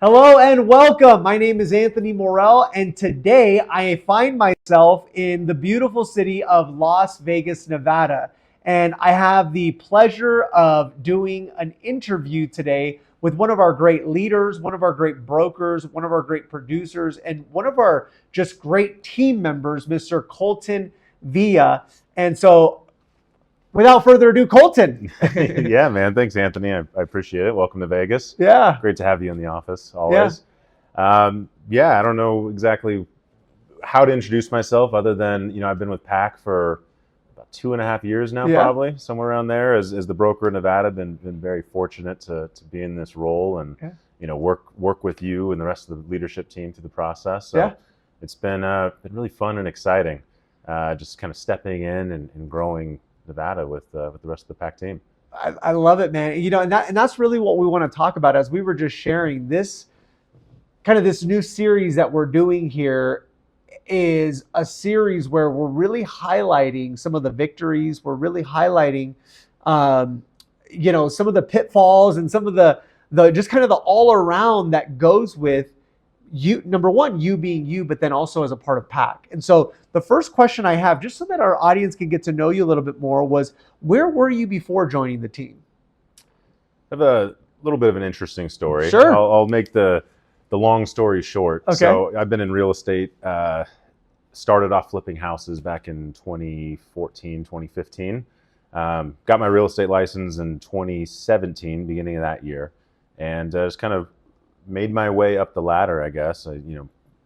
Hello and welcome. My name is Anthony Morel, and today I find myself in the beautiful city of Las Vegas, Nevada. And I have the pleasure of doing an interview today with one of our great leaders, one of our great brokers, one of our great producers, and one of our just great team members, Mr. Kolton Villa. And so without further ado, Kolton. Yeah, man. Thanks, Anthony. I appreciate it. Welcome to Vegas. Yeah. Great to have you in the office always. Yeah, I don't know exactly how to introduce myself other than, I've been with PAK for about 2.5 years now, probably somewhere around there as the broker in Nevada. Been very fortunate to be in this role and, work with you and the rest of the leadership team through the process. So it's been really fun and exciting, just kind of stepping in and growing Nevada with the rest of the PAK team. I love it, man. And that's really what we want to talk about. As we were just sharing, this new series that we're doing here is a series where we're really highlighting some of the victories. We're really highlighting, some of the pitfalls and some of the just kind of the all around that goes with you. Number one, you being you, but then also as a part of PAK. And so the first question I have, just so that our audience can get to know you a little bit more, was where were you before joining the team? I have a little bit of an interesting story. Sure. I'll make the long story short. Okay. So I've been in real estate, started off flipping houses back in 2014, 2015. Got my real estate license in 2017, beginning of that year. And just kind of made my way up the ladder, I guess. I,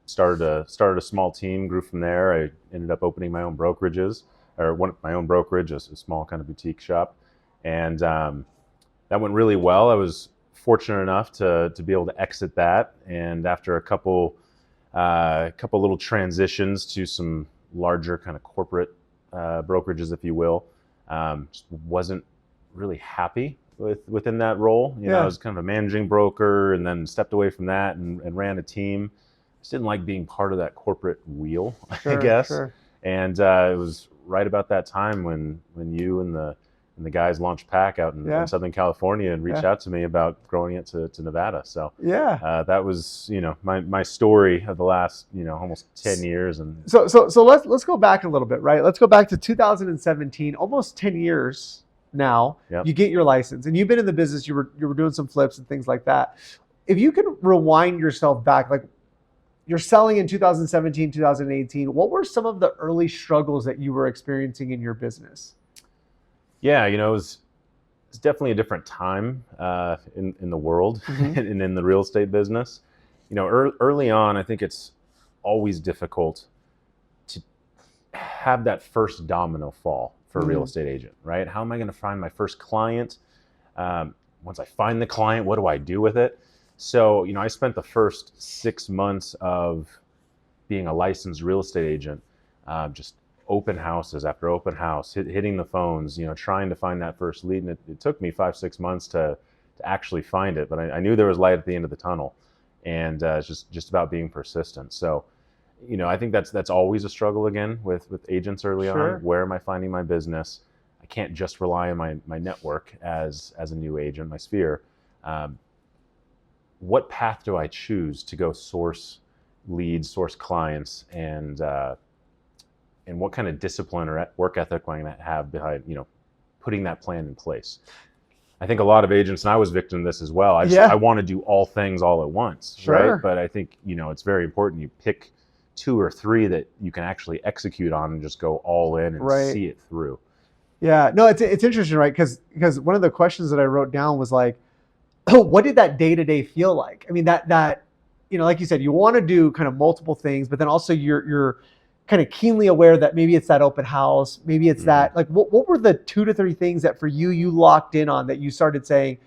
started a small team, grew from there. I ended up opening my own brokerages, my own brokerage, a small kind of boutique shop, and that went really well. I was fortunate enough to be able to exit that, and after a couple little transitions to some larger kind of corporate brokerages, if you will, just wasn't really happy within that role. I was kind of a managing broker, and then stepped away from that and ran a team. Just didn't like being part of that corporate wheel, I guess. Sure. And it was right about that time when you and the guys launched PAK out in Southern California and reached out to me about growing it to Nevada. So that was my story of the last almost 10 years. And so let's go back a little bit, right? Let's go back to 2017, almost 10 years now. You get your license, and you've been in the business. You were doing some flips and things like that. If you could rewind yourself back, like, you're selling in 2017, 2018. What were some of the early struggles that you were experiencing in your business? Yeah, it's definitely a different time in the world and in the real estate business. Early on, I think it's always difficult to have that first domino fall for a real estate agent, right? How am I going to find my first client? Once I find the client, what do I do with it? So, I spent the first 6 months of being a licensed real estate agent, just open houses after open house, hitting the phones, trying to find that first lead. And it took me 5-6 months to actually find it, but I knew there was light at the end of the tunnel, and it's just about being persistent. So, I think that's always a struggle again with agents early on. Where am I finding my business? I can't just rely on my network as a new agent, my sphere. What path do I choose to go source leads, source clients, and what kind of discipline or work ethic am I going to have behind, putting that plan in place? I think a lot of agents, and I was victim of this as well. I want to do all things all at once, right? But I think, it's very important you pick 2 or 3 that you can actually execute on and just go all in and see it through. Yeah, no, it's interesting, right? Because one of the questions that I wrote down was like, what did that day-to-day feel like? I mean, that like you said, you want to do kind of multiple things, but then also you're kind of keenly aware that maybe it's that open house, maybe it's that, like, what were the 2 to 3 things that for you locked in on, that you started saying,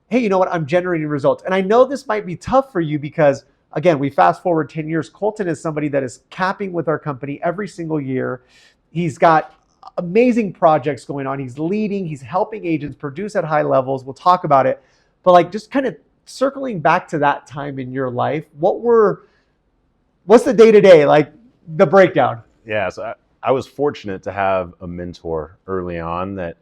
hey, you know what, I'm generating results? And I know this might be tough for you because, again, we fast forward 10 years. Kolton is somebody that is capping with our company every single year. He's got amazing projects going on. He's leading, he's helping agents produce at high levels. We'll talk about it. But like, just kind of circling back to that time in your life, what's the day-to-day, like the breakdown? Yeah, so I was fortunate to have a mentor early on that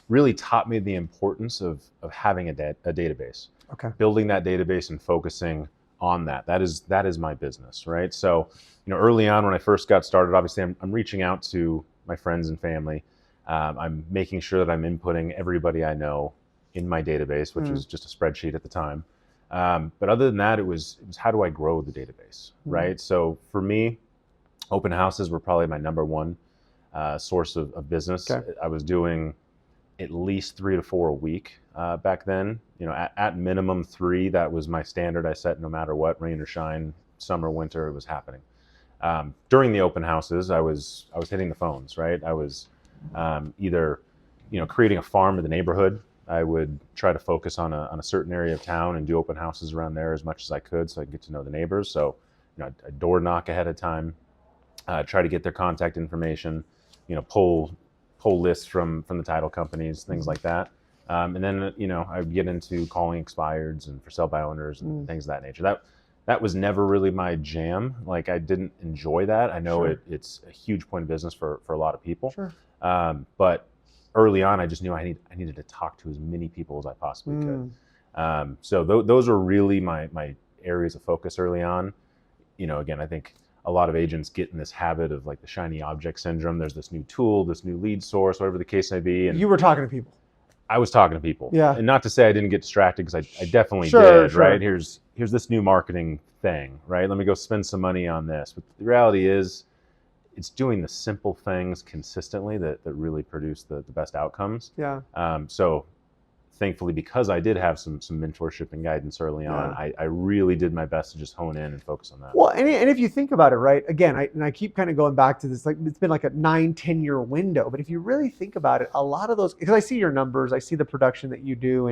really taught me the importance of having a database. Okay. Building that database and focusing on that. That is my business, right? So, early on when I first got started, obviously I'm reaching out to my friends and family. I'm making sure that I'm inputting everybody I know in my database, which was just a spreadsheet at the time. But other than that, it was how do I grow the database, right? So for me, open houses were probably my number one source of business. Okay. I was doing at least 3 to 4 a week back then. At minimum 3, that was my standard I set no matter what, rain or shine, summer, winter, it was happening. During the open houses, I was hitting the phones, right? I was either, creating a farm in the neighborhood. I would try to focus on a certain area of town and do open houses around there as much as I could so I could get to know the neighbors. So, I'd door knock ahead of time, try to get their contact information, pull lists from the title companies, things like that. And then, I would get into calling expireds and for sale by owners and things of that nature. That was never really my jam. Like, I didn't enjoy that. I know it's a huge point of business for a lot of people. Sure. But early on, I just knew I needed to talk to as many people as I possibly could. So those were really my areas of focus early on. Again, I think a lot of agents get in this habit of like the shiny object syndrome. There's this new tool, this new lead source, whatever the case may be. And You were talking to people. I was talking to people. Yeah. And not to say I didn't get distracted, because I definitely Sure, did, right? Here's this new marketing thing, right? Let me go spend some money on this. But the reality is, it's doing the simple things consistently that really produce the best outcomes. Yeah. So thankfully, because I did have some mentorship and guidance early on, I really did my best to just hone in and focus on that. Well, and if you think about it, right, again, I keep kind of going back to this, like it's been like a 9-10 year window, but if you really think about it, a lot of those, because I see your numbers, I see the production that you do,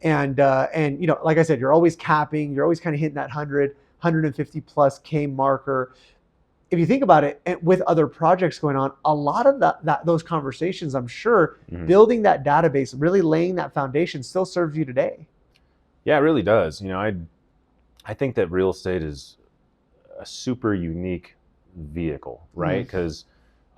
and like I said, you're always capping, you're always kind of hitting that 150 plus K marker. If you think about it, and with other projects going on, a lot of those conversations, I'm sure, building that database, really laying that foundation, still serves you today. Yeah, it really does. I think that real estate is a super unique vehicle, right? Because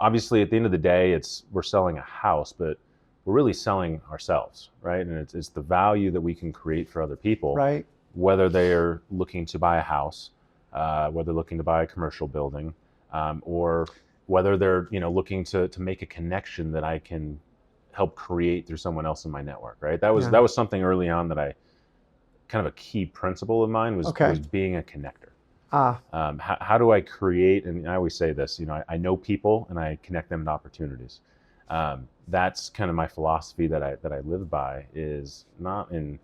obviously, at the end of the day, we're selling a house, but we're really selling ourselves, right? And it's the value that we can create for other people, right? Whether they're looking to buy a house, whether they're looking to buy a commercial building, or whether they're looking to make a connection that I can help create through someone else in my network, right? That was something early on that I kind of a key principle of mine was being a connector. How do I create? And I always say this, I know people and I connect them to opportunities. That's kind of my philosophy that I live by, is not in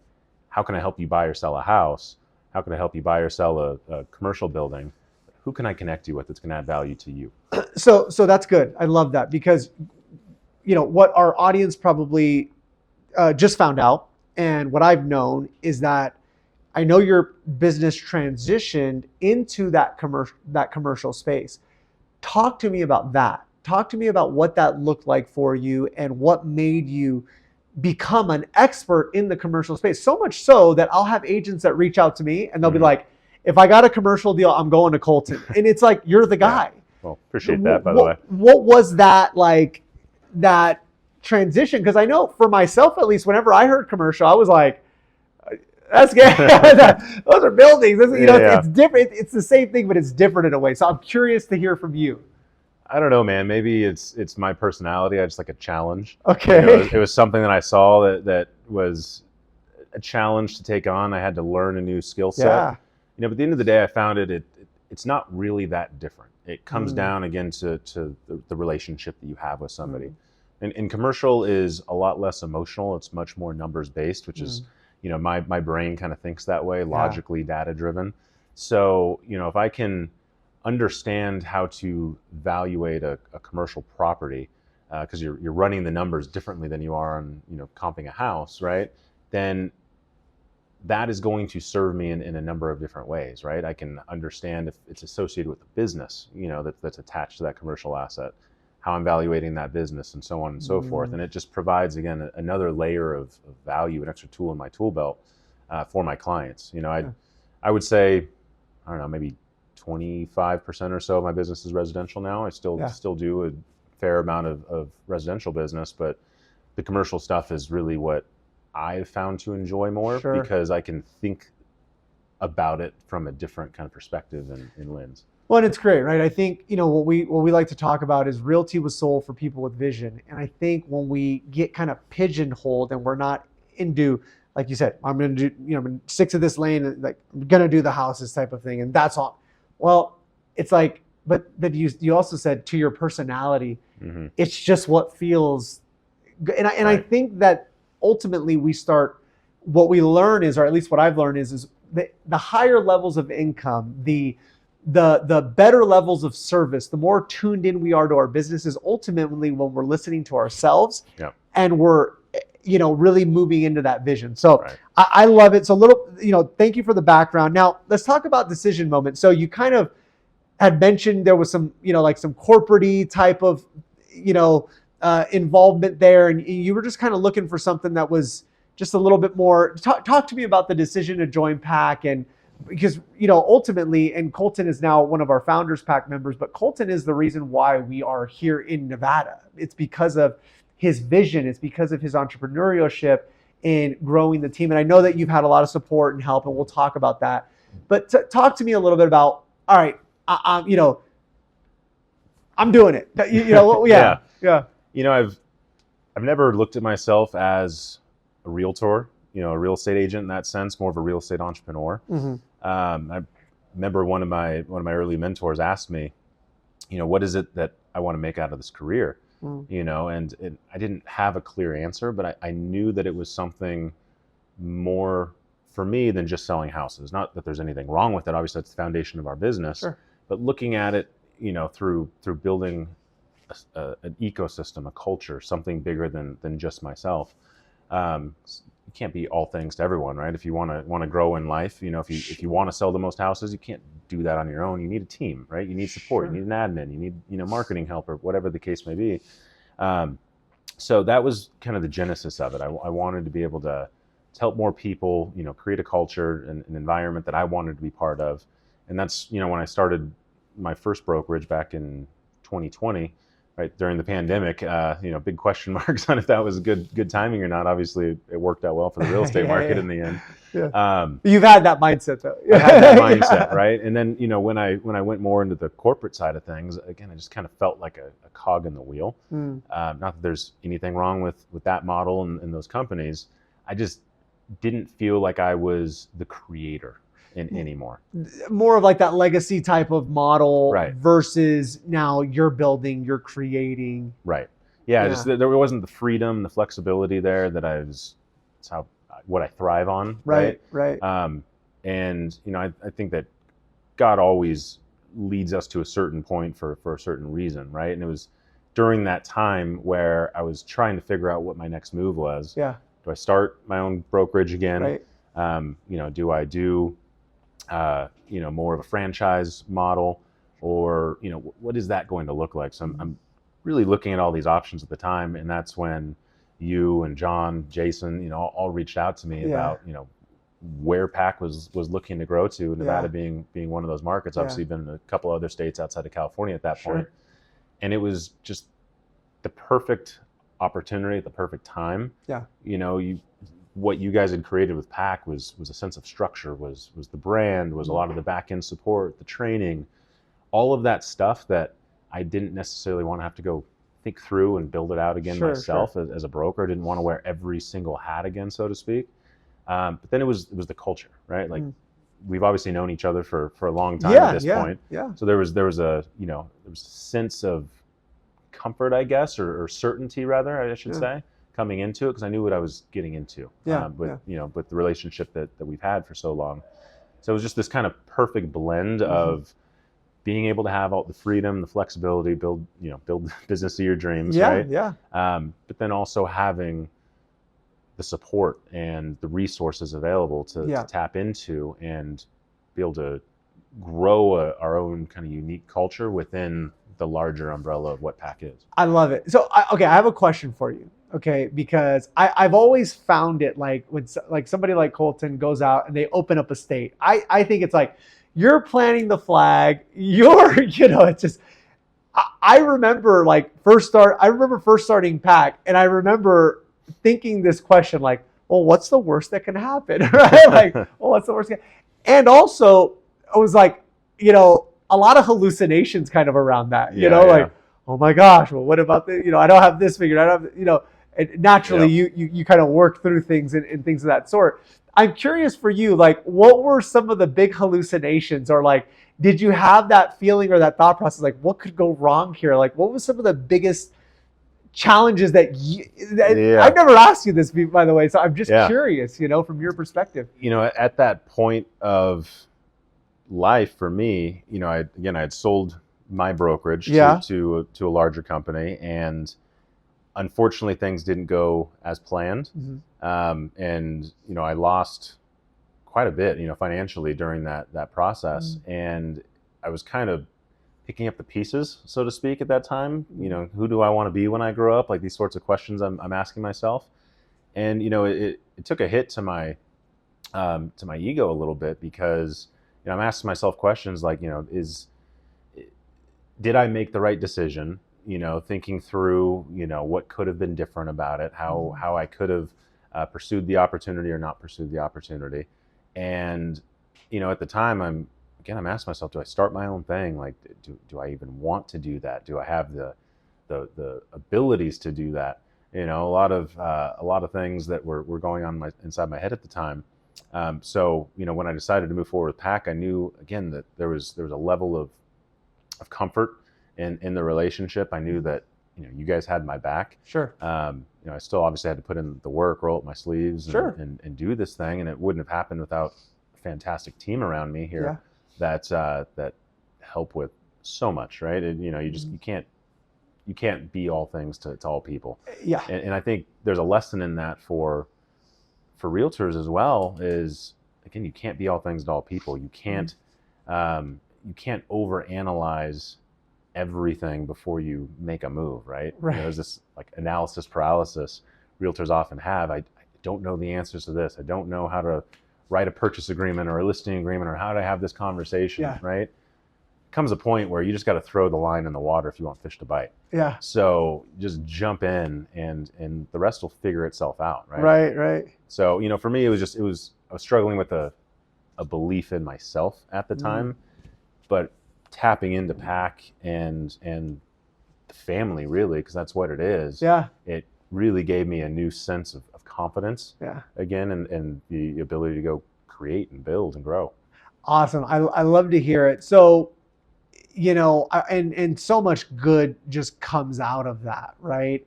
how can I help you buy or sell a house. How can I help you buy or sell a commercial building? Who can I connect you with that's going to add value to you? So that's good. I love that, because what our audience probably just found out, and what I've known, is that I know your business transitioned into that commercial space. Talk to me about that. Talk to me about what that looked like for you and what made you become an expert in the commercial space. So much so that I'll have agents that reach out to me and they'll be like, if I got a commercial deal, I'm going to Kolton. And it's like, you're the guy. Yeah. Well, appreciate that, by the way. What was that like, that transition? Because I know for myself, at least, whenever I heard commercial, I was like, that's good. Those are buildings. It's different. It's the same thing, but it's different in a way. So I'm curious to hear from you. I don't know, man. Maybe it's my personality. I just like a challenge. Okay. It was something that I saw that was a challenge to take on. I had to learn a new skill set. Yeah. But at the end of the day, I found it's not really that different. It comes down again to the relationship that you have with somebody. And commercial is a lot less emotional. It's much more numbers based, which is, my brain kind of thinks that way, logically data driven. So, if I can understand how to evaluate a commercial property, because you're running the numbers differently than you are on, comping a house, right? Then that is going to serve me in a number of different ways, right? I can understand if it's associated with the business, that's attached to that commercial asset, how I'm evaluating that business, and so on and so forth. And it just provides, again, another layer of value, an extra tool in my tool belt for my clients. I would say, I don't know, maybe 25% or so of my business is residential now. I still do a fair amount of residential business, but the commercial stuff is really what I've found to enjoy more, because I can think about it from a different kind of perspective and lens. Well, and it's great, right? I think, what we like to talk about is realty was sold for people with vision. And I think when we get kind of pigeonholed and we're not into, like you said, I'm going to do, I'm stick to this lane, and like I'm going to do the houses type of thing, and that's all. Well, it's like, but you also said to your personality, it's just what feels good. And I think that ultimately what we learn is, or at least what I've learned is the higher levels of income, the better levels of service, the more tuned in we are to our businesses, ultimately when we're listening to ourselves and we're, really moving into that vision. So I love it. So thank you for the background. Now let's talk about decision moments. So you kind of had mentioned there was some, like some corporate-y type of, involvement there. And you were just kind of looking for something that was just a little bit more. Talk to me about the decision to join PAK, and because, ultimately, and Kolton is now one of our founders PAK members, but Kolton is the reason why we are here in Nevada. It's because of his vision. It's because of his entrepreneurship in growing the team. And I know that you've had a lot of support and help, and we'll talk about that. But talk to me a little bit about, all right, I'm doing it. Yeah. I've never looked at myself as a realtor, a real estate agent in that sense, more of a real estate entrepreneur. I remember one of my early mentors asked me, what is it that I want to make out of this career? And I didn't have a clear answer, but I knew that it was something more for me than just selling houses. Not that there's anything wrong with it. Obviously, that's the foundation of our business. Sure. But looking at it, through building an ecosystem, a culture, something bigger than just myself. You can't be all things to everyone, right? If you want to grow in life, if you want to sell the most houses, you can't do that on your own. You need a team, right? You need support. Sure. You need an admin. You need marketing help, or whatever the case may be. So that was kind of the genesis of it. I wanted to be able to help more people, create a culture and an environment that I wanted to be part of. And that's, when I started my first brokerage back in 2020, right during the pandemic, big question marks on if that was good timing or not. Obviously, it worked out well for the real estate market in the end. Yeah. You've had that mindset, though. I had that mindset, right? And then, when I went more into the corporate side of things, again, I just kind of felt like a cog in the wheel. Not that there's anything wrong with that model and those companies. I just didn't feel like I was the creator anymore. More of like that legacy type of model, right, versus now you're building, you're creating. Right. Yeah. Just there wasn't the freedom, the flexibility there it's what I thrive on. Right. And I think that God always leads us to a certain point for a certain reason, right? And it was during that time where I was trying to figure out what my next move was. Yeah. Do I start my own brokerage again? Right. Do I do more of a franchise model, or what is that going to look like? So I'm really looking at all these options at the time, and that's when you and John, Jason, all reached out to me about where PAK was looking to grow to. Nevada being one of those markets. Obviously, been in a couple other states outside of California at that point, and it was just the perfect opportunity at the perfect time. Yeah, what you guys had created with PAK was a sense of structure, was the brand, was a lot of the back end support, the training, all of that stuff that I didn't necessarily want to have to go think through and build it out again myself. As a broker. I didn't want to wear every single hat again, so to speak. But then it was the culture, right? Like we've obviously known each other for a long time at this point. Yeah. So there was a sense of comfort, I guess, or certainty rather, I should say, coming into it, because I knew what I was getting into. With the relationship that we've had for so long. So it was just this kind of perfect blend of being able to have all the freedom, the flexibility, build the business of your dreams, right? Yeah. But then also having the support and the resources available to tap into and be able to grow our own kind of unique culture within the larger umbrella of what PAK is. I love it. So, I have a question for you. Okay, because I've always found it like when somebody like Kolton goes out and they open up a state, I think it's like you're planting the flag. It's just. I remember first starting PAK, and I remember thinking this question like, well, what's the worst that can happen, right? Like, well, what's the worst? And also, I was like, a lot of hallucinations kind of around that, like, oh my gosh, well, what about the, I don't have this figured. I don't have, and naturally you kind of work through things and things of that sort. I'm curious for you, like, what were some of the big hallucinations, or like, did you have that feeling or that thought process, like, what could go wrong here? Like, what was some of the biggest challenges that I've never asked you this, by the way, so I'm just curious, from your perspective. At that point of life for me, I had sold my brokerage to a larger company, and unfortunately things didn't go as planned. And I lost quite a bit financially during that process. And I was kind of picking up the pieces, so to speak, at that time. Who do I want to be when I grow up? Like, these sorts of questions I'm asking myself. And it took a hit to my ego a little bit, because I'm asking myself questions like, did I make the right decision? Thinking through, what could have been different about it, how I could have pursued the opportunity or not pursued the opportunity. And, at the time, I'm asking myself, do I start my own thing? Like, do I even want to do that? Do I have the abilities to do that? A lot of things that were going on inside my head at the time. So, when I decided to move forward with PAK, I knew, again, that there was a level of comfort in the relationship. I knew that, you guys had my back. Sure. I still obviously had to put in the work, roll up my sleeves, and do this thing. And it wouldn't have happened without a fantastic team around me here that help with so much, right? And, you can't be all things to all people. Yeah. And I think there's a lesson in that for realtors as well, is, again, you can't be all things to all people. You can't overanalyze everything before you make a move, right? There's this like analysis paralysis realtors often have. I don't know the answers to this. I don't know how to write a purchase agreement or a listing agreement, or how to have this conversation, right? Comes a point where you just got to throw the line in the water if you want fish to bite. Yeah. So just jump in, and the rest will figure itself out, right? Right. So, I was struggling with a belief in myself at the time, but tapping into PAK and the family, really, because that's what it is. Yeah. It really gave me a new sense of confidence. Yeah. Again, and the ability to go create and build and grow. Awesome. I love to hear it. So, and so much good just comes out of that, right?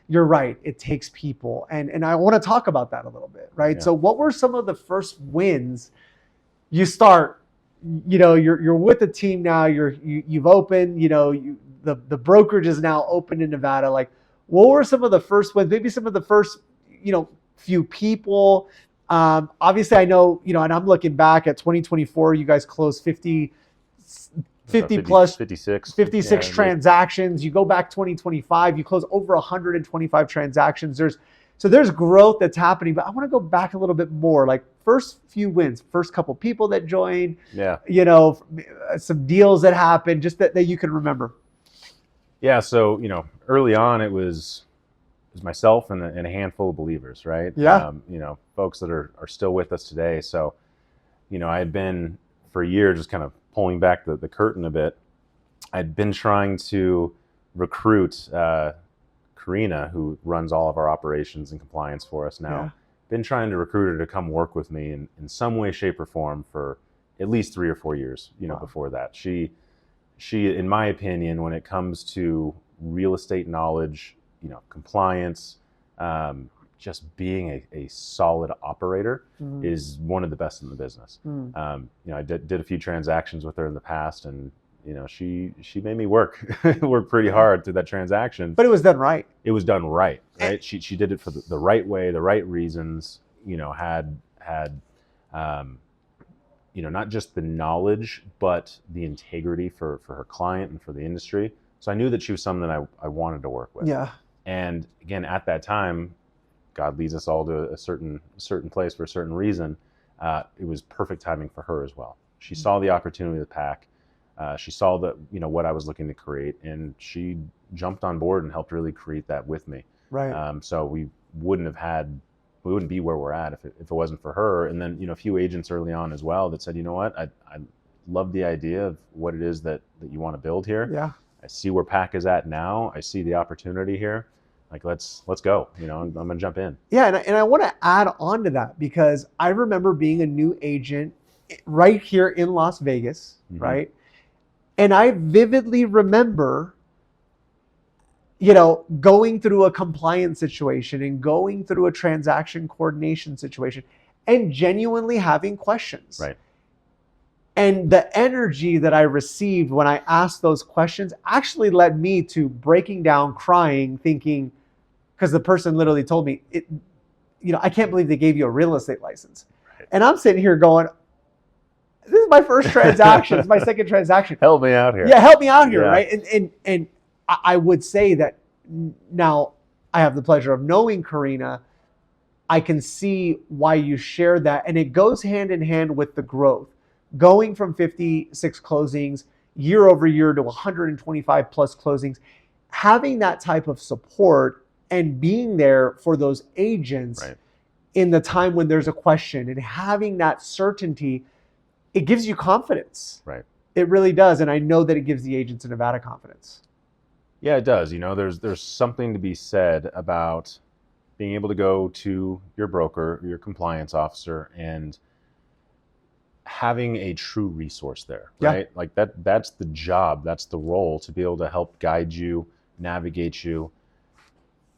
You're right, it takes people. And I want to talk about that a little bit, right? Yeah. So what were some of the first wins? You start, you're with the team now, you've opened, the brokerage is now open in Nevada. Like, what were some of the first wins? Maybe some of the first, few people. Obviously I know, and I'm looking back at 2024, you guys closed 56 transactions. You go back 2025, you close over 125 transactions. There's growth that's happening, but I want to go back a little bit more, like first few wins, first couple people that joined, some deals that happened, just that you can remember. Yeah. So, early on it was myself and a handful of believers, right? Yeah. Folks that are still with us today. So, I had been for a year just kind of pulling back the curtain a bit. I'd been trying to recruit Karina, who runs all of our operations and compliance for us now. Yeah. Been trying to recruit her to come work with me in some way, shape, or form for at least 3 or 4 years, wow. Before that. She, in my opinion, when it comes to real estate knowledge, compliance, just being a solid operator is one of the best in the business. I did a few transactions with her in the past, and she made me work pretty hard through that transaction. But it was done right. It was done right. She did it for the right way, the right reasons. Had not just the knowledge, but the integrity for her client and for the industry. So I knew that she was someone that I wanted to work with. Yeah. And again, at that time, God leads us all to a certain place for a certain reason. It was perfect timing for her as well. She saw the opportunity with PAK. She saw that what I was looking to create, and she jumped on board and helped really create that with me. Right. So we wouldn't have had we wouldn't be where we're at if it wasn't for her. And then, a few agents early on as well that said, you know what, I love the idea of what it is that you want to build here. Yeah. I see where PAK is at now. I see the opportunity here. Like, let's go. I'm going to jump in. Yeah, and I want to add on to that because I remember being a new agent right here in Las Vegas, right? And I vividly remember, going through a compliance situation and going through a transaction coordination situation and genuinely having questions. Right. And the energy that I received when I asked those questions actually led me to breaking down, crying, thinking, because the person literally told me, I can't believe they gave you a real estate license. Right. And I'm sitting here going, this is my first transaction. It's my second transaction. Help me out here. Yeah, help me out here, right? And I would say that now I have the pleasure of knowing Karina. I can see why you share that. And it goes hand in hand with the growth. Going from 56 closings year over year to 125 plus closings, having that type of support and being there for those agents in the time when there's a question and having that certainty, it gives you confidence. Right. It really does. And I know that it gives the agents in Nevada confidence. Yeah, it does. There's something to be said about being able to go to your broker, your compliance officer, and having a true resource there, right? Like that's the job, that's the role, to be able to help guide you, navigate you,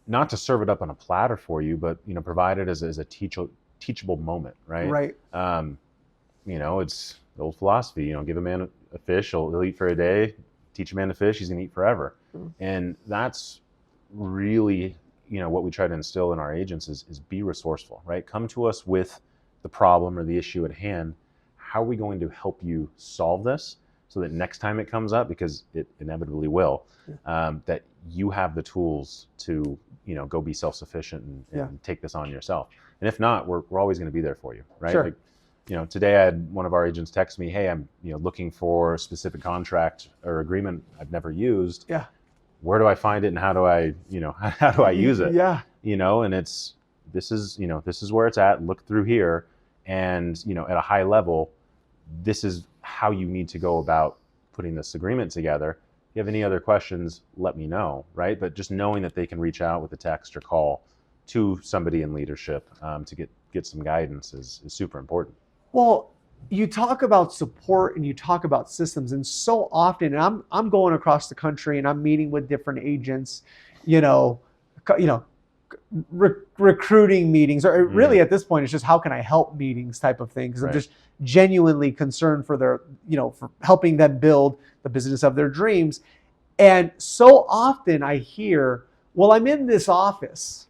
not to serve it up on a platter for you, but provide it as a teachable moment, right? Right. It's the old philosophy, give a man a fish, he'll eat for a day. Teach a man to fish, he's gonna eat forever. And that's really, what we try to instill in our agents is be resourceful, right? Come to us with the problem or the issue at hand. How are we going to help you solve this so that next time it comes up, because it inevitably will, that you have the tools to, go be self-sufficient and take this on yourself. And if not, we're always going to be there for you, right? Sure. Like, today I had one of our agents text me, hey, I'm, looking for a specific contract or agreement I've never used. Yeah. Where do I find it and how do I, how do I use it? Yeah. And this is where it's at. Look through here. And, at a high level, this is how you need to go about putting this agreement together. If you have any other questions, let me know, right? But just knowing that they can reach out with a text or call to somebody in leadership to get some guidance is super important. Well, you talk about support and you talk about systems, and so often, and I'm going across the country and I'm meeting with different agents, recruiting meetings, or really at this point, it's just how can I help meetings type of thing, because I'm just genuinely concerned for their, for helping them build the business of their dreams. And so often I hear, well, I'm in this office.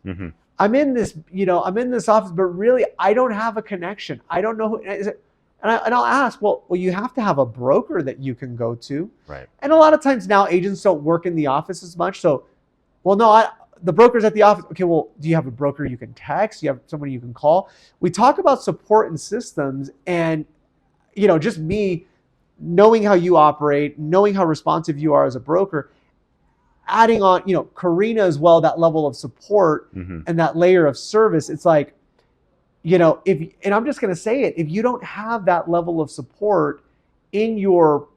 I'm in this office, but really I don't have a connection. I don't know who is it. And I'll ask, well, you have to have a broker that you can go to. Right. And a lot of times now agents don't work in the office as much. So, well, no, the broker's at the office. Okay, well, do you have a broker you can text? Do you have somebody you can call? We talk about support and systems, and, just me knowing how you operate, knowing how responsive you are as a broker, adding on, Karina as well, that level of support and that layer of service. It's like, and I'm just going to say it, if you don't have that level of support in your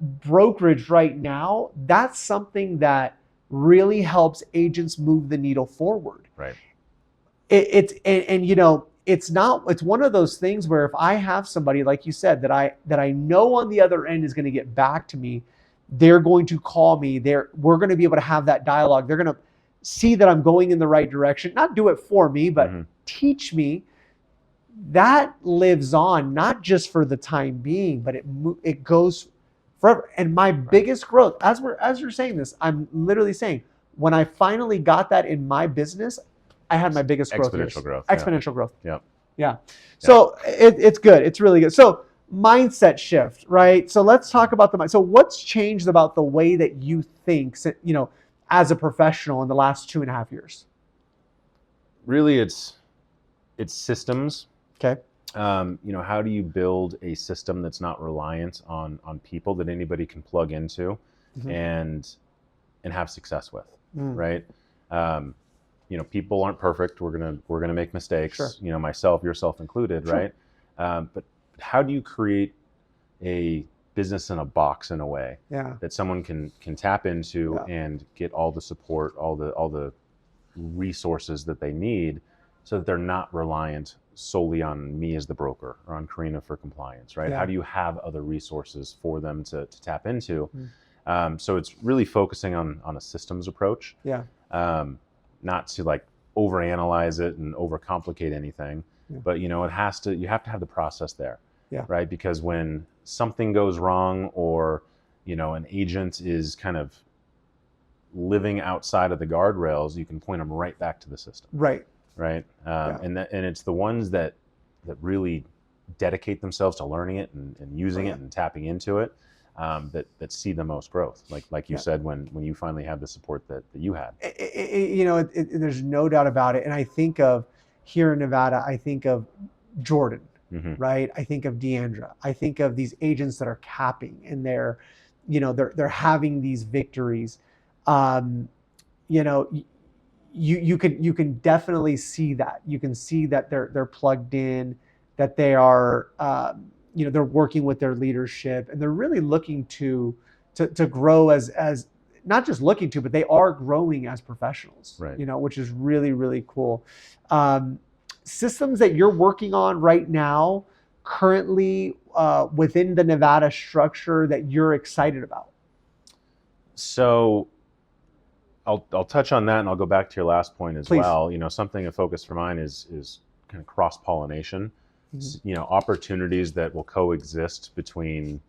brokerage right now, that's something that really helps agents move the needle forward. Right. It's one of those things where if I have somebody, like you said, that I know on the other end is going to get back to me, they're going to call me, we're going to be able to have that dialogue. They're going to see that I'm going in the right direction, not do it for me, but teach me. That lives on, not just for the time being, but it goes forever. And my biggest growth, as you're saying this, I'm literally saying, when I finally got that in my business, I had my biggest growth. Exponential growth. Yeah. So it's good. It's really good. So mindset shift, right? So let's talk about the mind. So what's changed about the way that you think, as a professional in the last 2.5 years? Really, it's systems. Okay. How do you build a system that's not reliant on people, that anybody can plug into and have success with, right? people aren't perfect. We're gonna make mistakes. Sure. Myself, yourself included, Sure. right? But how do you create a business in a box in a way Yeah. that someone can tap into Yeah. and get all the support, all the resources that they need, so that they're not reliant solely on me as the broker or on Karina for compliance, right? Yeah. How do you have other resources for them to tap into? Mm. So it's really focusing on a systems approach. Yeah. Not to like overanalyze it and overcomplicate anything, Yeah. but you have to have the process there, Yeah. right? Because when something goes wrong, or an agent is kind of living outside of the guardrails, you can point them right back to the system, Right. right? Yeah. And it's the ones that really dedicate themselves to learning it and using it and tapping into it, that see the most growth. Like you said, when you finally had the support that you had. There's no doubt about it. And I think of here in Nevada, I think of Jordan, right? I think of Deandra. I think of these agents that are capping, and they're having these victories. You can definitely see that. You can see that they're plugged in, that they are they're working with their leadership, and they're really looking to grow as not just looking to, but they are growing as professionals, right? Which is really, really cool. Systems that you're working on right now, currently within the Nevada structure, that you're excited about? So I'll touch on that, and I'll go back to your last point as Please. well. Something of focus for mine is kind of cross-pollination. Opportunities that will coexist between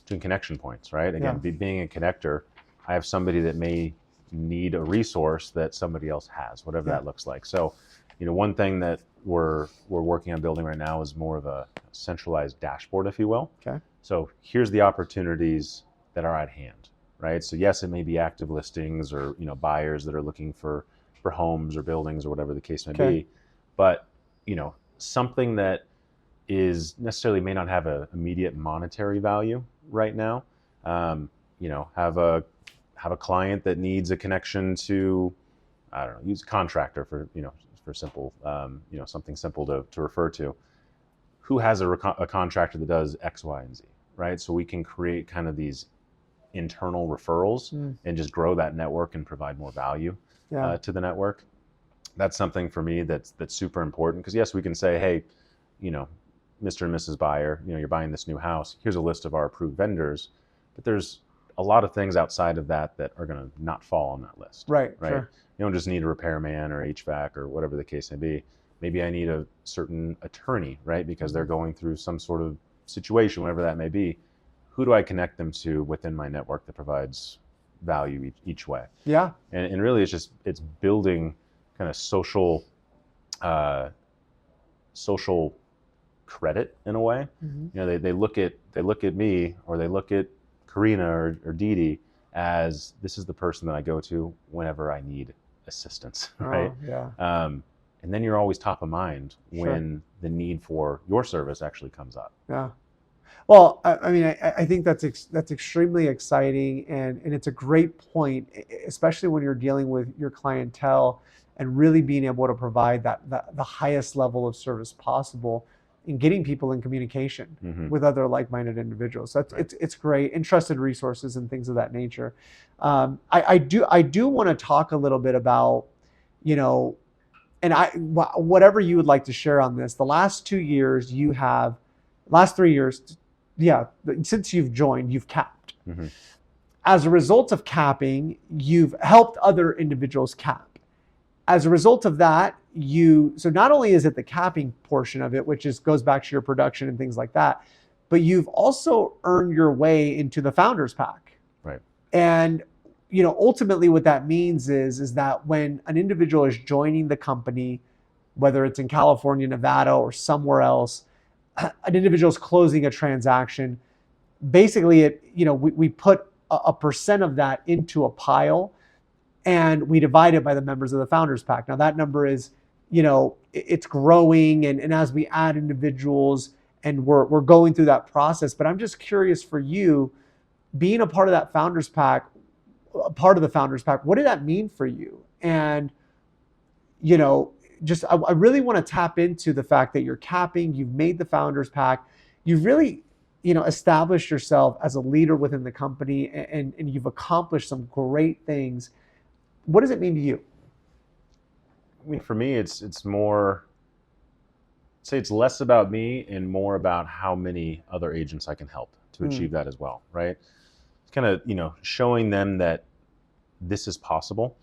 connection points, right? Again, being a connector, I have somebody that may need a resource that somebody else has, whatever that looks like. So, one thing that we're working on building right now is more of a centralized dashboard, if you will. Okay. So here's the opportunities that are at hand, right? So yes, it may be active listings, or buyers that are looking for homes or buildings or whatever the case may be, but something that is necessarily may not have an immediate monetary value right now. Have a client that needs a connection to, I don't know, use a contractor for simple, something simple to refer to. Who has a contractor that does X, Y, and Z, right? So we can create kind of these internal referrals and just grow that network and provide more value to the network. That's something for me that's super important, because yes, we can say, hey, Mr. and Mrs. Buyer, you're buying this new house. Here's a list of our approved vendors, but there's a lot of things outside of that are going to not fall on that list. Right. Sure. You don't just need a repairman or HVAC or whatever the case may be. Maybe I need a certain attorney, right? Because they're going through some sort of situation, whatever that may be. Who do I connect them to within my network that provides value each way? Yeah. And really, it's building kind of social credit in a way. They look at me, or they look at Karina or Dee as this is the person that I go to whenever I need assistance, right? And then you're always top of mind when the need for your service actually comes up. Yeah. Well, I think that's extremely exciting, and it's a great point, especially when you're dealing with your clientele and really being able to provide the highest level of service possible in getting people in communication with other like-minded individuals. So it's great, and trusted resources and things of that nature. I do want to talk a little bit about, and whatever you would like to share on this. The last 2 years, last 3 years, since you've joined, you've capped. As a result of capping, you've helped other individuals cap. As a result of that, so not only is it the capping portion of it, which goes back to your production and things like that, but you've also earned your way into the Founders PAK. Right. And ultimately what that means is that when an individual is joining the company, whether it's in California, Nevada, or somewhere else, an individual is closing a transaction. Basically, we put a percent of that into a pile, and we divide it by the members of the Founders PAK. Now that number is, it's growing, and as we add individuals, and we're going through that process. But I'm just curious, for you, being a part of that Founders PAK, what did that mean for you? And you know, just I really want to tap into the fact that you're capping, you've made the founders pack, you've really, you know, established yourself as a leader within the company, and you've accomplished some great things. What does it mean to you? I mean, for me, it's more, say it's less about me and more about how many other agents I can help to achieve that as well, right? Kind of, you know, showing them that this is possible,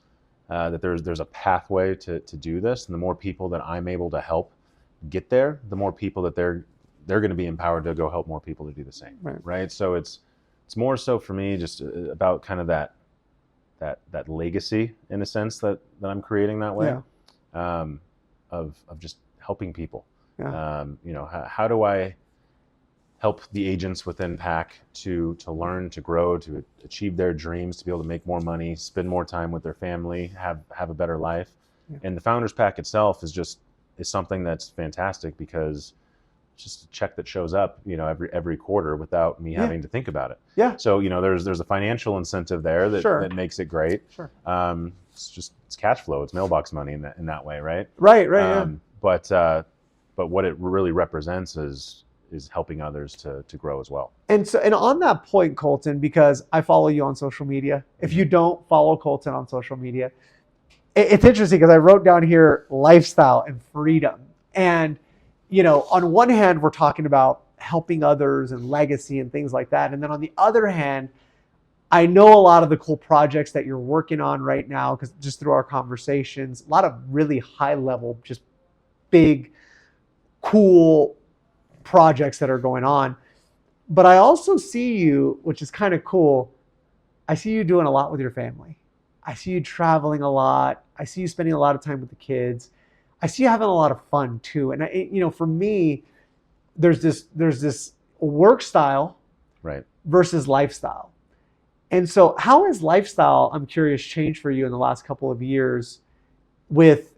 that there's a pathway to do this, and the more people that I'm able to help get there, the more people that they're going to be empowered to go help more people to do the same, right? So it's more so for me just about kind of that legacy in a sense that I'm creating that way, of just helping people. You know, how do I help the agents within PAK to learn, to grow, to achieve their dreams, to be able to make more money, spend more time with their family, have a better life. And the Founders Pack itself is something that's fantastic because it's just a check that shows up, you know, every quarter without me having to think about it. So, you know, there's a financial incentive there that makes it great. It's cash flow, it's mailbox money in that way, right? But what it really represents is helping others to grow as well. And on that point, Kolton, because I follow you on social media. If you don't follow Kolton on social media, it's interesting because I wrote down here lifestyle and freedom. And, you know, on one hand, we're talking about helping others and legacy and things like that. And then on the other hand, I know a lot of the cool projects that you're working on right now, because just through our conversations, a lot of really high level, just big, cool projects that are going on. But I also see you, which is kind of cool, I see you doing a lot with your family. I see you traveling a lot. I see you spending a lot of time with the kids. I see you having a lot of fun too. And you know, for me, there's this work style versus lifestyle. And so how has lifestyle, I'm curious, changed for you in the last couple of years with,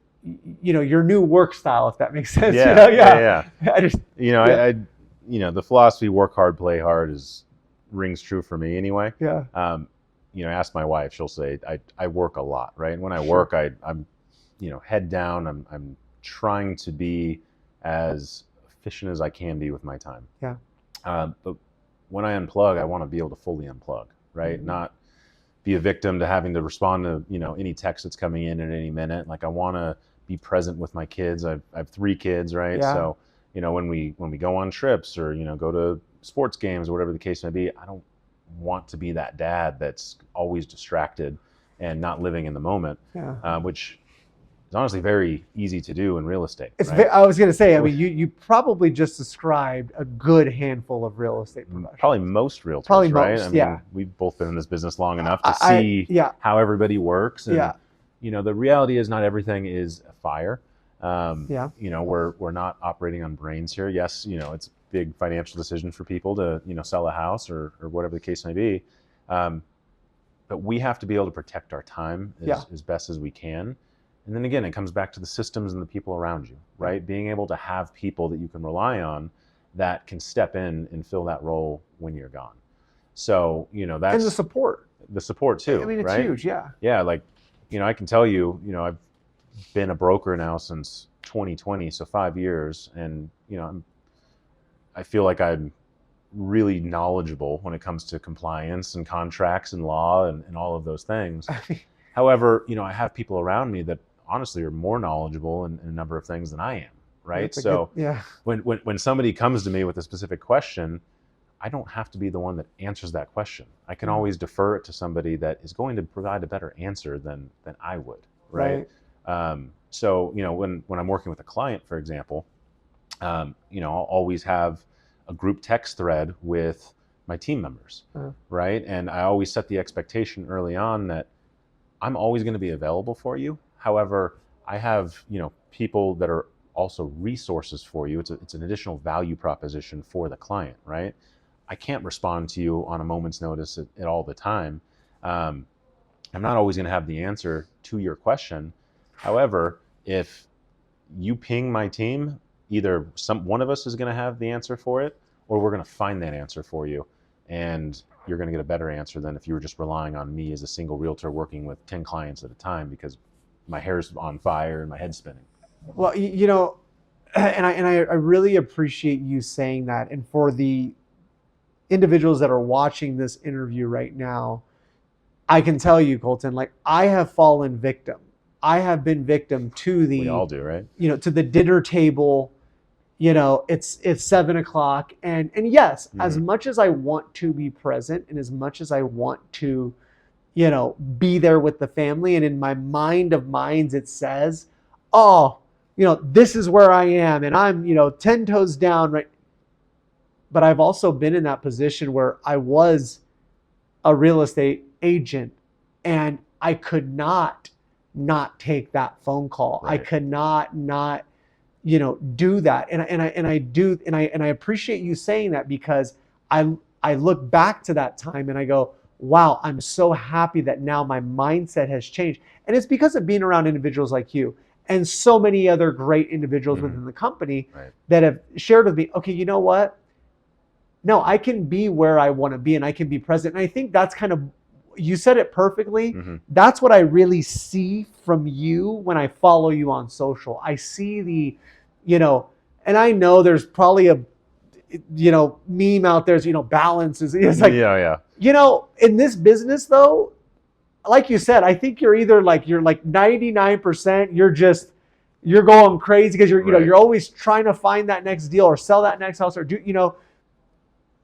you know, your new work style, if that makes sense? I just, you know, the philosophy work hard, play hard rings true for me anyway. You know, ask my wife, she'll say I work a lot, right? And when I work, I'm, you know, head down. I'm trying to be as efficient as I can be with my time. But when I unplug, I want to be able to fully unplug, right? Not be a victim to having to respond to, you know, any text that's coming in at any minute. Like I want to be present with my kids. I have 3 kids, right? So, you know, when we go on trips or, you know, go to sports games or whatever the case may be, I don't want to be that dad that's always distracted and not living in the moment, which is honestly very easy to do in real estate. I was going to say, I mean, you probably just described a good handful of real estate professionals. Probably most realtors, right? I mean, we've both been in this business long enough to see how everybody works. And, you know, the reality is not everything is a fire. You know, we're not operating on brains here. Yes, you know, it's a big financial decision for people to, you know, sell a house or whatever the case may be. But we have to be able to protect our time as best as we can. And then again, it comes back to the systems and the people around you, right? Being able to have people that you can rely on that can step in and fill that role when you're gone. So, you know, that's... And the support. The support too, I mean, it's right? huge, Yeah, like, you know, I can tell you, you know, I've been a broker now since 2020, so 5 years. And, you know, I feel like I'm really knowledgeable when it comes to compliance and contracts and law and all of those things. However, you know, I have people around me that honestly are more knowledgeable in a number of things than I am, right? So when somebody comes to me with a specific question, I don't have to be the one that answers that question. I can always defer it to somebody that is going to provide a better answer than I would, right? So, you know, when I'm working with a client, for example, you know, I'll always have a group text thread with my team members, right? And I always set the expectation early on that I'm always going to be available for you. However, I have, you know, people that are also resources for you. It's an additional value proposition for the client, right? I can't respond to you on a moment's notice at all the time. I'm not always going to have the answer to your question. However, if you ping my team, either one of us is going to have the answer for it, or we're going to find that answer for you. And you're going to get a better answer than if you were just relying on me as a single realtor working with 10 clients at a time, because my hair's on fire and my head's spinning. Well, you know, and I really appreciate you saying that. And for the individuals that are watching this interview right now, I can tell you, Kolton, like I have fallen victim. I have been victim to We all do, right? you know, to the dinner table. You know, it's 7 o'clock, and yes, as much as I want to be present, and as much as I want to, you know, be there with the family, and in my mind of minds, it says, oh, you know, this is where I am, and I'm, you know, 10 toes down, right? But I've also been in that position where I was a real estate agent, and I could not take that phone call. Right. I could not, you know, do that. And I appreciate you saying that, because I look back to that time and I go, wow, I'm so happy that now my mindset has changed. And it's because of being around individuals like you and so many other great individuals within the company that have shared with me, okay, you know what? No, I can be where I want to be, and I can be present. And I think that's kind of, you said it perfectly. That's what I really see from you when I follow you on social. I see the, you know, and I know there's probably a, you know, meme out there, you know, balance is, it's like, you know, in this business though, like you said, I think you're either like, you're like 99%, you're going crazy because you're, you know, you're always trying to find that next deal or sell that next house or do, you know,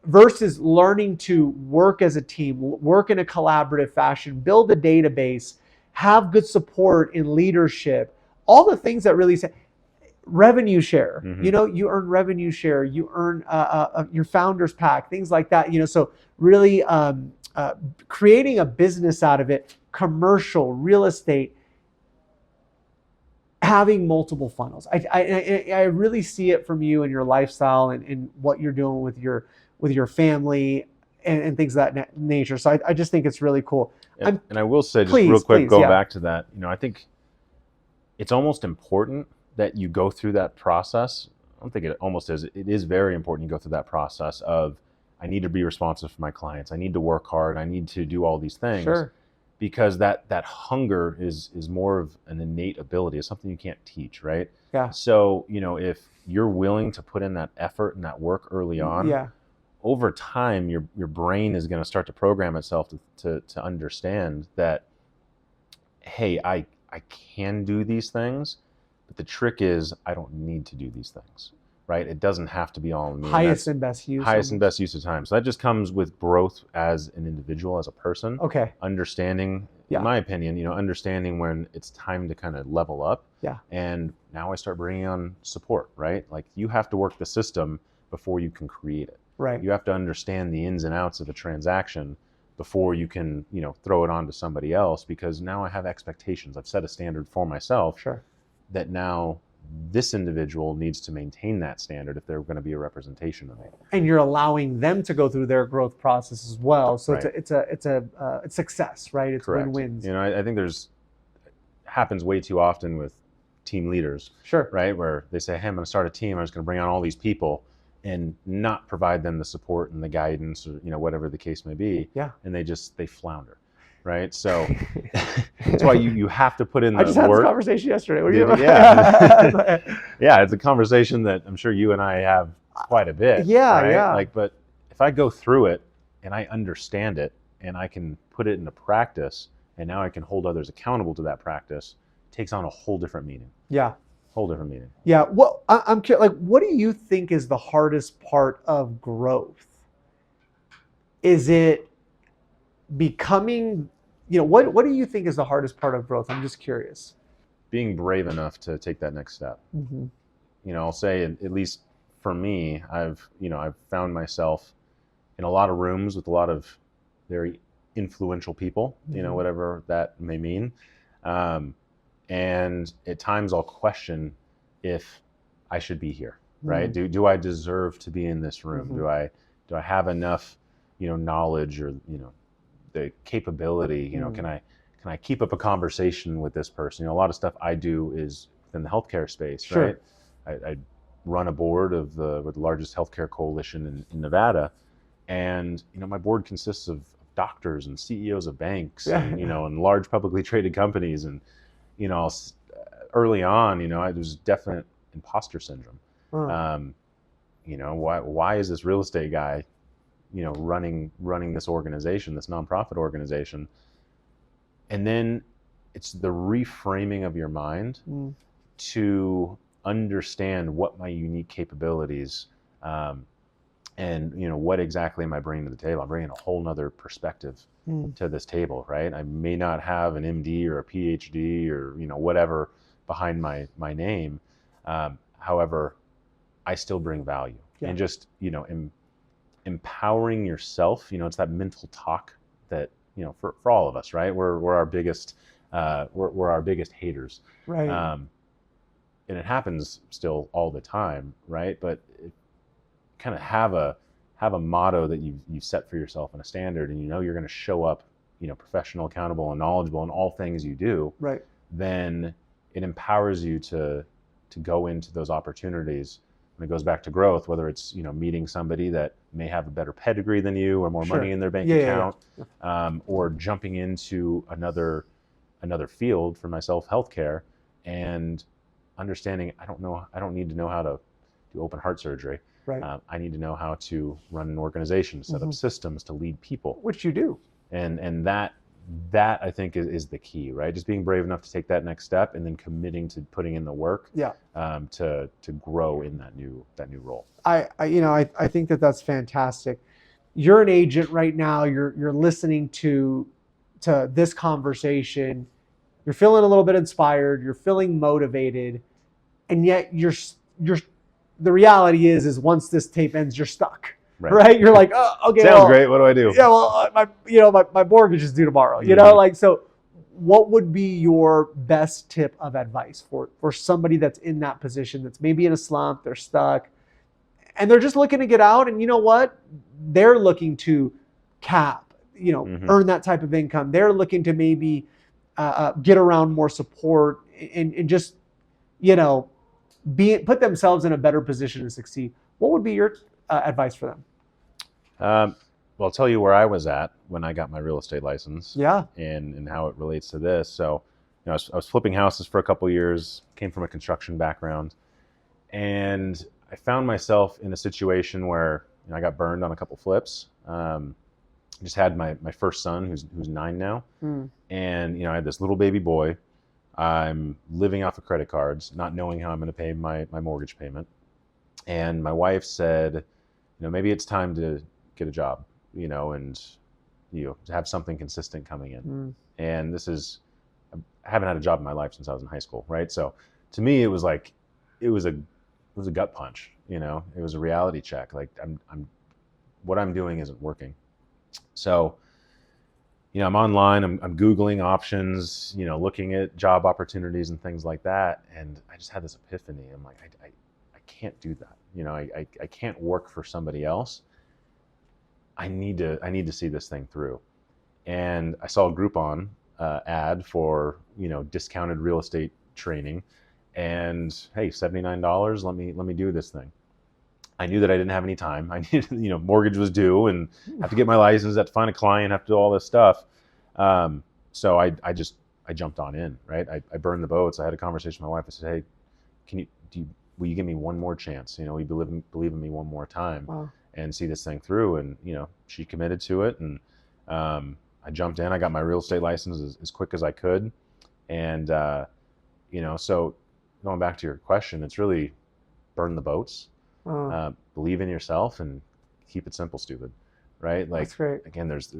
versus learning to work as a team, work in a collaborative fashion, build a database, have good support in leadership, all the things that really say revenue share. You know, you earn revenue share, you earn your founder's pack, things like that. You know, so really creating a business out of it, commercial, real estate, having multiple funnels. I really see it from you and your lifestyle and what you're doing with your family and things of that nature. So I just think it's really cool. And I will say, just real quick, go back to that. You know, I think it's almost important that you go through that process. I don't think it almost is. It is very important you go through that process of, I need to be responsive for my clients. I need to work hard. I need to do all these things. Sure. Because that hunger is more of an innate ability. It's something you can't teach, right? Yeah. So, you know, if you're willing to put in that effort and that work early on, over time, your brain is going to start to program itself to understand that, hey, I can do these things, but the trick is I don't need to do these things, right? It doesn't have to be all me. Highest and best use. Highest and best use of time. So that just comes with growth as an individual, as a person. Okay. Understanding, in my opinion, you know, understanding when it's time to kind of level up. Yeah. And now I start bringing on support, right? Like you have to work the system before you can create it. Right. You have to understand the ins and outs of a transaction before you can, you know, throw it on to somebody else, because now I have expectations. I've set a standard for myself. Sure. That now this individual needs to maintain that standard if they're going to be a representation of me. And you're allowing them to go through their growth process as well. So it's success, right? It's win-wins. You know, I think happens way too often with team leaders. Sure. Right? Where they say, hey, I'm going to start a team. I'm just going to bring on all these people and not provide them the support and the guidance, or, you know, whatever the case may be. Yeah. And they flounder. Right. So that's why you have to put in the work. I just had this conversation yesterday. Yeah. It's a conversation that I'm sure you and I have quite a bit. Yeah. Right? Yeah. Like, but if I go through it and I understand it and I can put it into practice, and now I can hold others accountable to that practice, it takes on a whole different meaning. Yeah. Whole different meaning. Yeah. Well, I'm curious, like, what do you think is the hardest part of growth? Is it becoming, you know, what do you think is the hardest part of growth? I'm just curious. Being brave enough to take that next step. Mm-hmm. You know, I'll say, at least for me, I've found myself in a lot of rooms with a lot of very influential people, you know, whatever that may mean. And at times I'll question if I should be here, right? Do I deserve to be in this room? Do I have enough, you know, knowledge or, you know, the capability, you know, can I keep up a conversation with this person? You know, a lot of stuff I do is within the healthcare space, right? I run a board of the largest healthcare coalition in Nevada. And, you know, my board consists of doctors and CEOs of banks, and, you know, and large publicly traded companies. And, early on, I was definite imposter syndrome. Uh, Why is this real estate guy, running this organization, this nonprofit organization? And then it's the reframing of your mind to understand what my unique capabilities, and what exactly am I bringing to the table. I'm bringing a whole nother perspective to this table, right? I may not have an MD or a PhD or whatever behind my name. However, I still bring value. Yeah. And just empowering yourself. It's that mental talk that for all of us, right? We're our biggest haters, right. And it happens still all the time, right? But kind of have a motto that you've set for yourself and a standard, and you're going to show up, professional, accountable, and knowledgeable in all things you do. Right. Then it empowers you to go into those opportunities. And it goes back to growth, whether it's meeting somebody that may have a better pedigree than you or more money in their bank account, or jumping into another field, for myself, healthcare, and understanding I don't need to know how to do open heart surgery. Right. I need to know how to run an organization, set up systems, to lead people, which you do. And that I think is the key, right? Just being brave enough to take that next step, and then committing to putting in the work, to grow in that new role. I think that's fantastic. You're an agent right now. You're listening to this conversation. You're feeling a little bit inspired. You're feeling motivated, and yet the reality is once this tape ends, you're stuck. Right? You're like, oh, okay. Sounds great. What do I do? Yeah, well, my mortgage is due tomorrow. So what would be your best tip of advice for somebody that's in that position, that's maybe in a slump, they're stuck, and they're just looking to get out, and you know what? They're looking to earn that type of income. They're looking to maybe get around more support and just, put themselves in a better position to succeed. What would be your advice for them? Well, I'll tell you where I was at when I got my real estate license. Yeah. And how it relates to this. So, I was flipping houses for a couple of years, came from a construction background, and I found myself in a situation where I got burned on a couple flips. Just had my first son, who's 9 now. And, I had this little baby boy. I'm living off of credit cards, not knowing how I'm going to pay my mortgage payment. And my wife said, maybe it's time to get a job, and to have something consistent coming in. And I haven't had a job in my life since I was in high school, right? So to me, it was like, it was a gut punch, it was a reality check. Like what I'm doing isn't working. So, I'm online, I'm Googling options, looking at job opportunities and things like that. And I just had this epiphany. I'm like, I can't do that. I can't work for somebody else. I need to see this thing through. And I saw a Groupon ad for, discounted real estate training, and hey, $79, let me do this thing. I knew that I didn't have any time. I needed, mortgage was due, and have to get my license, have to find a client, have to do all this stuff. So I jumped on in, right? I burned the boats. I had a conversation with my wife. I said, hey, will you give me one more chance? Will you believe in me one more time and see this thing through? And, she committed to it. And I jumped in. I got my real estate license as quick as I could. And, so going back to your question, it's really burn the boats, believe in yourself, and keep it simple, stupid, right? Like, that's great. Again, there's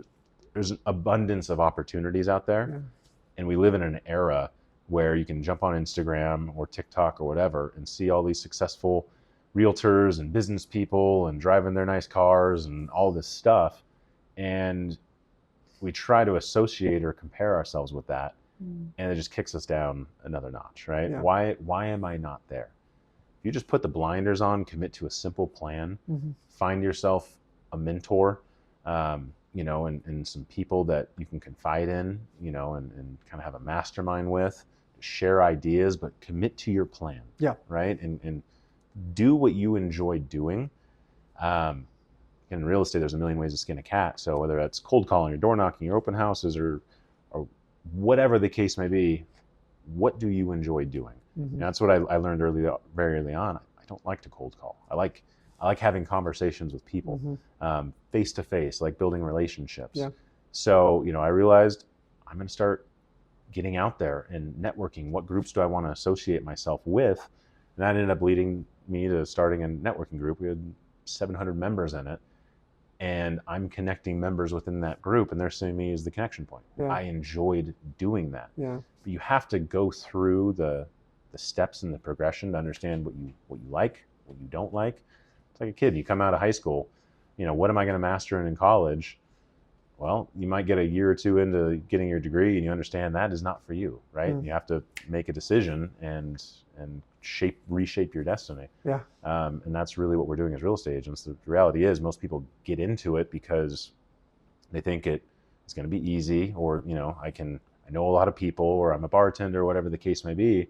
an abundance of opportunities out there. And we live in an era where you can jump on Instagram or TikTok or whatever and see all these successful realtors and business people and driving their nice cars and all this stuff. And we try to associate or compare ourselves with that. And it just kicks us down another notch, right? Yeah. Why am I not there? If you just put the blinders on, commit to a simple plan, find yourself a mentor, and some people that you can confide in, and kind of have a mastermind with, share ideas, but commit to your plan. Yeah. Right. And do what you enjoy doing. In real estate, there's a million ways to skin a cat. So whether that's cold calling or door knocking or open houses or whatever the case may be, what do you enjoy doing? Mm-hmm. And that's what I learned very early on. I don't like to cold call. I like having conversations with people, face to face, like building relationships. Yeah. So, I realized I'm going to start getting out there and networking. What groups do I want to associate myself with? And that ended up leading me to starting a networking group. We had 700 members in it. And I'm connecting members within that group, and they're seeing me as the connection point. Yeah. I enjoyed doing that. Yeah. But you have to go through the steps and the progression to understand what you like, what you don't like. It's like a kid. You come out of high school, what am I going to master in college? Well, you might get a year or two into getting your degree, and you understand that is not for you, right? You have to make a decision and reshape your destiny. Yeah. And that's really what we're doing as real estate agents. The reality is most people get into it because they think it's going to be easy, or, I know a lot of people, or I'm a bartender, or whatever the case may be,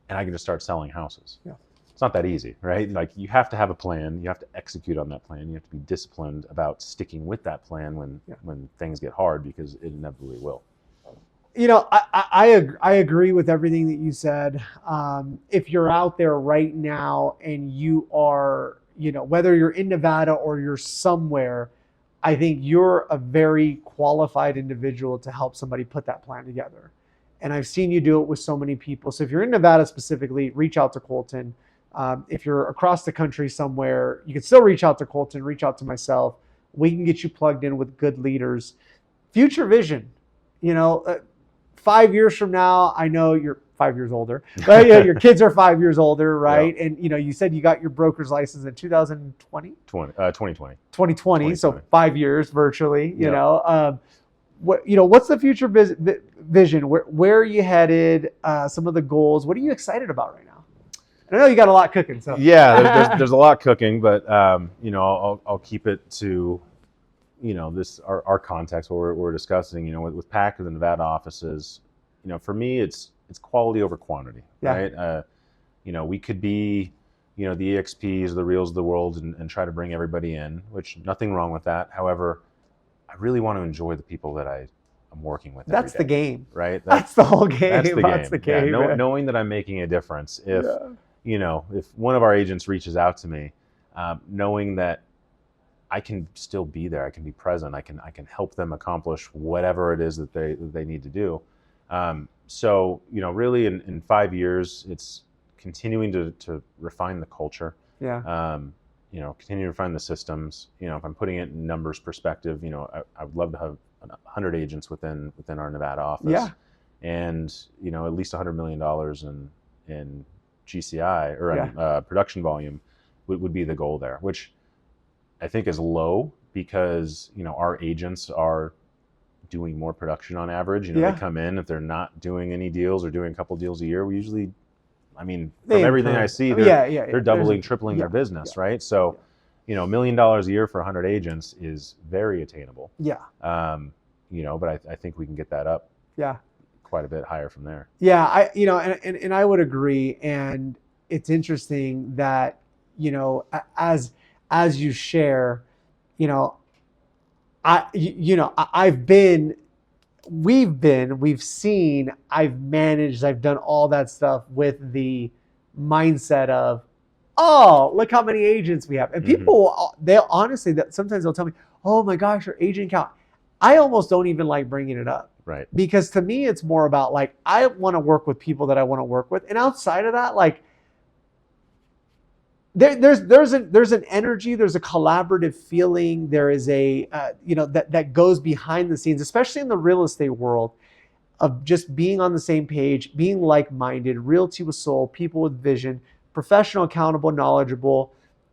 and I can just start selling houses. Yeah. It's not that easy, right? Like, you have to have a plan. You have to execute on that plan. You have to be disciplined about sticking with that plan when things get hard, because it inevitably will. I agree with everything that you said. If you're out there right now and you are, whether you're in Nevada or you're somewhere, I think you're a very qualified individual to help somebody put that plan together. And I've seen you do it with so many people. So if you're in Nevada specifically, reach out to Kolton. If you're across the country somewhere, you can still reach out to Kolton, reach out to myself. We can get you plugged in with good leaders. Future vision, 5 years from now, I know you're 5 years older, but your kids are 5 years older, right? Yeah. And you said you got your broker's license in 2020? 2020. 2020, so 5 years virtually. What's the future vision? Where are you headed? Some of the goals. What are you excited about right now? I know you got a lot cooking. So yeah, there's a lot cooking, but I'll keep it to this our context, what we're discussing. With PAK, the Nevada offices, for me it's quality over quantity, right? We could be the EXPs, the Reals of the world, and try to bring everybody in, which nothing wrong with that. However, I really want to enjoy the people that I'm working with. That's the game, right? That's the whole game. That's the game. Yeah, knowing that I'm making a difference. If if one of our agents reaches out to me, knowing that I can still be there, I can be present, I can help them accomplish whatever it is that they need to do. So really in 5 years, it's continuing to refine the culture. Yeah. Continue to refine the systems. If I'm putting it in numbers perspective, I would love to have 100 agents within our Nevada office. Yeah. And at least $100 million in GCI or production volume would be the goal there, which I think is low because our agents are doing more production on average. They come in, if they're not doing any deals or doing a couple deals a year, we usually, from everything I see, they're doubling, tripling their business, right? So, $1 million a year for 100 agents is very attainable. Yeah. But I think we can get that up. Yeah. Quite a bit higher from there. Yeah, I would agree. And it's interesting that, as you share, we've seen, I've managed, I've done all that stuff with the mindset of, oh, look how many agents we have. And people, sometimes they'll tell me, oh my gosh, your agent count. I almost don't even like bringing it up. Right. Because to me, it's more about like, I want to work with people that I want to work with. And outside of that, like, there's an energy, there's a collaborative feeling. There is that goes behind the scenes, especially in the real estate world, of just being on the same page, being like-minded, realty with soul, people with vision, professional, accountable, knowledgeable,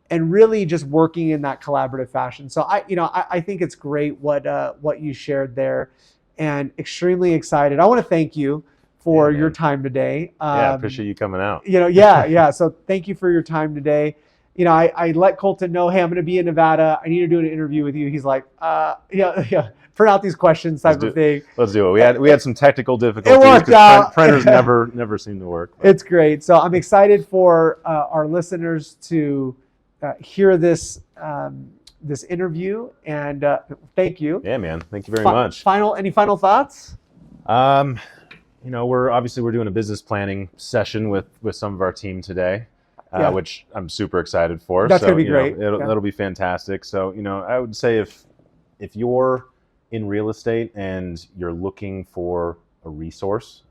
and really just working in that collaborative fashion. So I think it's great what you shared there, and extremely excited. I want to thank you for your time today. I appreciate you coming out. So thank you for your time today. I let Kolton know, hey, I'm going to be in Nevada. I need to do an interview with you. He's like, print out these questions type of thing. Let's do it. We had some technical difficulties. It worked out. Printers never seem to work. It's great. So I'm excited for our listeners to hear this this interview, and thank you. Yeah, man. Thank you very much. Any final thoughts? we're doing a business planning session with some of our team today, which I'm super excited for. That's gonna be great. It'll be fantastic. So I would say if you're in real estate and you're looking for a resource,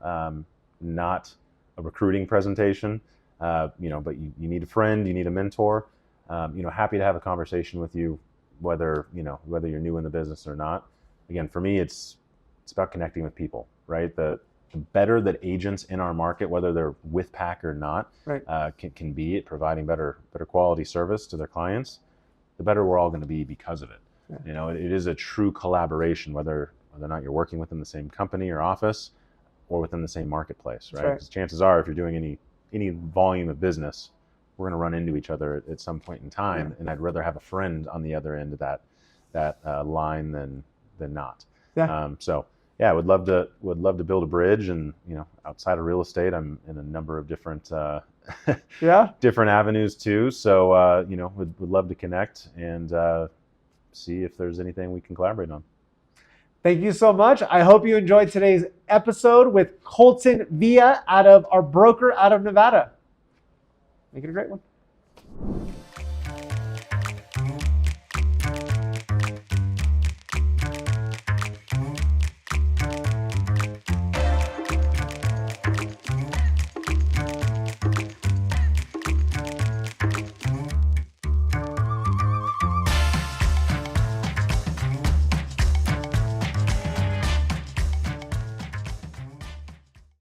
not a recruiting presentation, but you need a friend, you need a mentor, happy to have a conversation with you, whether you're new in the business or not. Again, for me, it's about connecting with people, right? The better that agents in our market, whether they're with PAK or not, right. Can be at providing better quality service to their clients, the better we're all going to be because of it. Yeah. It is a true collaboration, whether or not you're working within the same company or office or within the same marketplace, right? Because chances are, if you're doing any volume of business, we're going to run into each other at some point in time, and I'd rather have a friend on the other end of that line than not. Yeah. I would love to build a bridge, and outside of real estate, I'm in a number of different different avenues too. So would love to connect and see if there's anything we can collaborate on. Thank you so much. I hope you enjoyed today's episode with Kolton Villa out of Our Broker out of Nevada. Make it a great one.